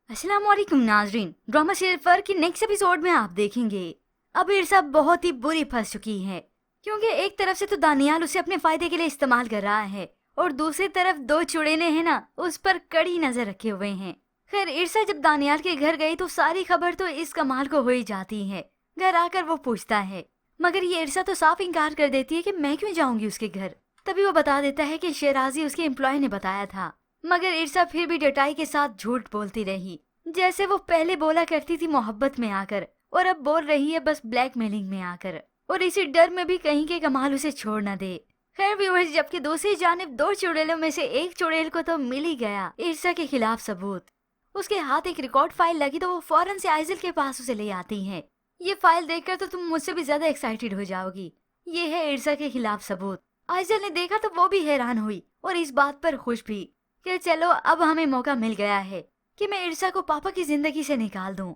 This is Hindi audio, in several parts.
अस्सलामुअलैकुम नाजरीन, ड्रामा सीरियल फर की नेक्स्ट एपिसोड में आप देखेंगे अब इरसा बहुत ही बुरी फंस चुकी है, क्योंकि एक तरफ से तो दानियाल उसे अपने फायदे के लिए इस्तेमाल कर रहा है और दूसरी तरफ दो चुड़ैले हैं ना, उस पर कड़ी नजर रखे हुए हैं। खैर इरसा जब दानियाल के घर गई तो सारी खबर तो इस कमाल को हो ही जाती है। घर आकर वो पूछता है, मगर ये इरसा तो साफ इनकार कर देती है कि मैं क्यों जाऊंगी उसके घर। तभी वो बता देता है कि शेराजी उसके एम्प्लॉय ने बताया था, मगर इरसा फिर भी डटाई के साथ झूठ बोलती रही, जैसे वो पहले बोला करती थी मोहब्बत में आकर, और अब बोल रही है बस ब्लैकमेलिंग में आकर, और इसी डर में भी कहीं के कमाल उसे छोड़ न दे। खैर व्यूअर्स, जबकि दूसरी जानिब दो चुड़ैलों में से एक चुड़ैल को तो मिल ही गया इरसा के खिलाफ सबूत। उसके हाथ एक रिकॉर्ड फाइल लगी तो वो फौरन से आइजल के पास उसे ले आती है। ये फाइल देखकर तो तुम मुझसे भी ज्यादा एक्साइटेड हो जाओगी। ये है इरसा के खिलाफ सबूत। आइजल ने देखा तो वो भी हैरान हुई और इस बात पर खुश भी कि चलो अब हमें मौका मिल गया है कि मैं इरसा को पापा की जिंदगी से निकाल दूं।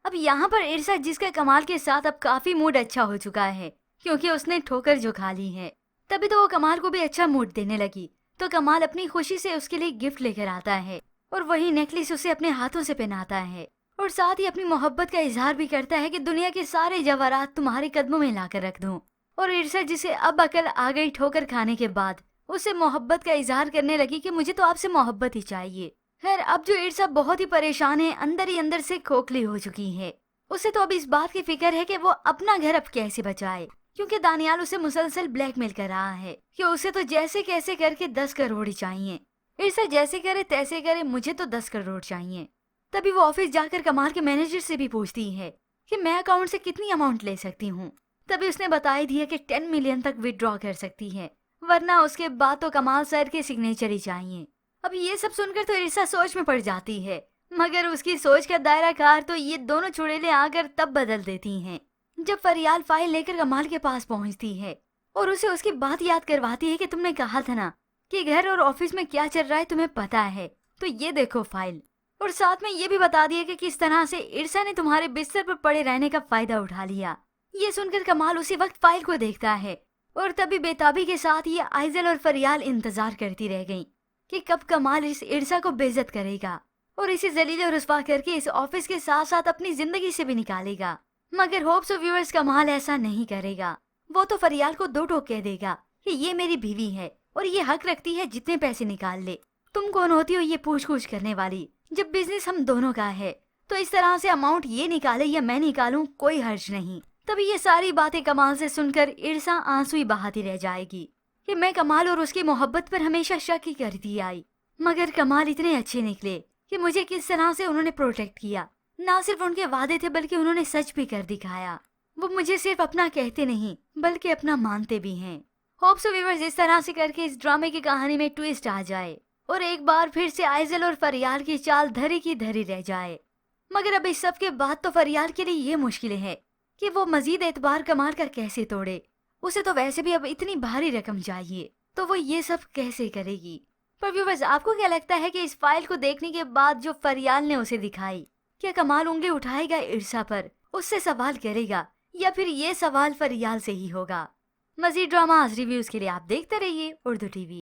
अब यहाँ पर इरसा जिसका कमाल के साथ अब काफी मूड अच्छा हो चुका है, क्योंकि उसने ठोकर जो खा ली है। तभी तो वो कमाल को भी अच्छा मूड देने लगी, तो कमाल अपनी खुशी से उसके लिए गिफ्ट लेकर आता है और वही नेकलेस उसे अपने हाथों से पहनाता है और साथ ही अपनी मोहब्बत का इजहार भी करता है कि दुनिया के सारे जवाहरात तुम्हारे कदमों में लाकर रख दूं। और इरसा जिसे अब अकल आ गई ठोकर खाने के बाद, उसे मोहब्बत का इजहार करने लगी कि मुझे तो आपसे मोहब्बत ही चाहिए। खैर अब जो इरसा बहुत ही परेशान है, अंदर ही अंदर से खोखली हो चुकी है। उसे तो अब इस बात की फिक्र है कि वो अपना घर अब कैसे बचाए, क्योंकि दानियाल उसे मुसलसल ब्लैकमेल कर रहा है कि उसे तो जैसे कैसे करके 10 करोड़ ही चाहिए। इरसा जैसे करे तैसे करे, मुझे तो 10 करोड़ चाहिए। तभी वो ऑफिस जाकर कमाल के मैनेजर से भी पूछती है कि मैं अकाउंट से कितनी अमाउंट ले सकती हूँ। तभी उसने बता दिया कि 10 मिलियन तक विड्रॉ कर सकती है, वरना उसके बाद तो कमाल सर के सिग्नेचर ही चाहिए। अब ये सब सुनकर तो इरसा सोच में पड़ जाती है, मगर उसकी सोच का दायरा कार तो ये दोनों चुड़ैलें आकर तब बदल देती हैं, जब फरियाल फाइल लेकर कमाल के पास पहुंचती है और उसे उसकी बात याद करवाती है कि तुमने कहा था ना कि घर और ऑफिस में क्या चल रहा है तुम्हें पता है, तो ये देखो फाइल। और साथ में ये भी बता दिया कि किस तरह से इरसा ने तुम्हारे बिस्तर पर पड़े रहने का फायदा उठा लिया। ये सुनकर कमाल उसी वक्त फाइल को देखता है और तभी बेताबी के साथ ये आइजल और फरियाल इंतजार करती रह गईं कि कब कमाल इस इरसा को बेइज्जत करेगा और इसे जलील और रुस्वा करके इस ऑफिस के साथ साथ अपनी जिंदगी से भी निकालेगा। मगर होप्स ऑफ व्यूअर्स, कमाल ऐसा नहीं करेगा। वो तो फरियाल को दो टोक कह देगा कि ये मेरी बीवी है और ये हक रखती है जितने पैसे निकाल ले। तुम कौन होती हो ये पूछ पूछ करने वाली, जब बिजनेस हम दोनों का है तो इस तरह से अमाउंट ये निकाले या मैं निकालूं कोई हर्ज नहीं। तभी ये सारी बातें कमाल से सुनकर इरसा आंसू ही बहाती रह जाएगी कि मैं कमाल और उसकी मोहब्बत पर हमेशा शक ही करती आई, मगर कमाल इतने अच्छे निकले कि मुझे किस तरह से उन्होंने प्रोटेक्ट किया। ना सिर्फ उनके वादे थे बल्कि उन्होंने सच भी कर दिखाया। वो मुझे सिर्फ अपना कहते नहीं बल्कि अपना मानते भी हैं। होप सो व्यूअर्स, इस तरह से करके इस ड्रामे की कहानी में ट्विस्ट आ जाए और एक बार फिर से आइजल और फरियाल की चाल धरी की धरी रह जाए। मगर अब इस सब के बाद तो फरियाल के लिए ये मुश्किल है कि वो मजीद एतबार कमाल का कैसे तोड़े। उसे तो वैसे भी अब इतनी भारी रकम चाहिए, तो वो ये सब कैसे करेगी। पर व्यूअर्स, आपको क्या लगता है कि इस फाइल को देखने के बाद जो फरियाल ने उसे दिखाई, क्या कमाल उंगली उठाएगा इरसा पर, उससे सवाल करेगा, या फिर ये सवाल फरियाल से ही होगा। मजीद ड्रामा रिव्यूज के लिए आप देखते रहिए उर्दू टीवी।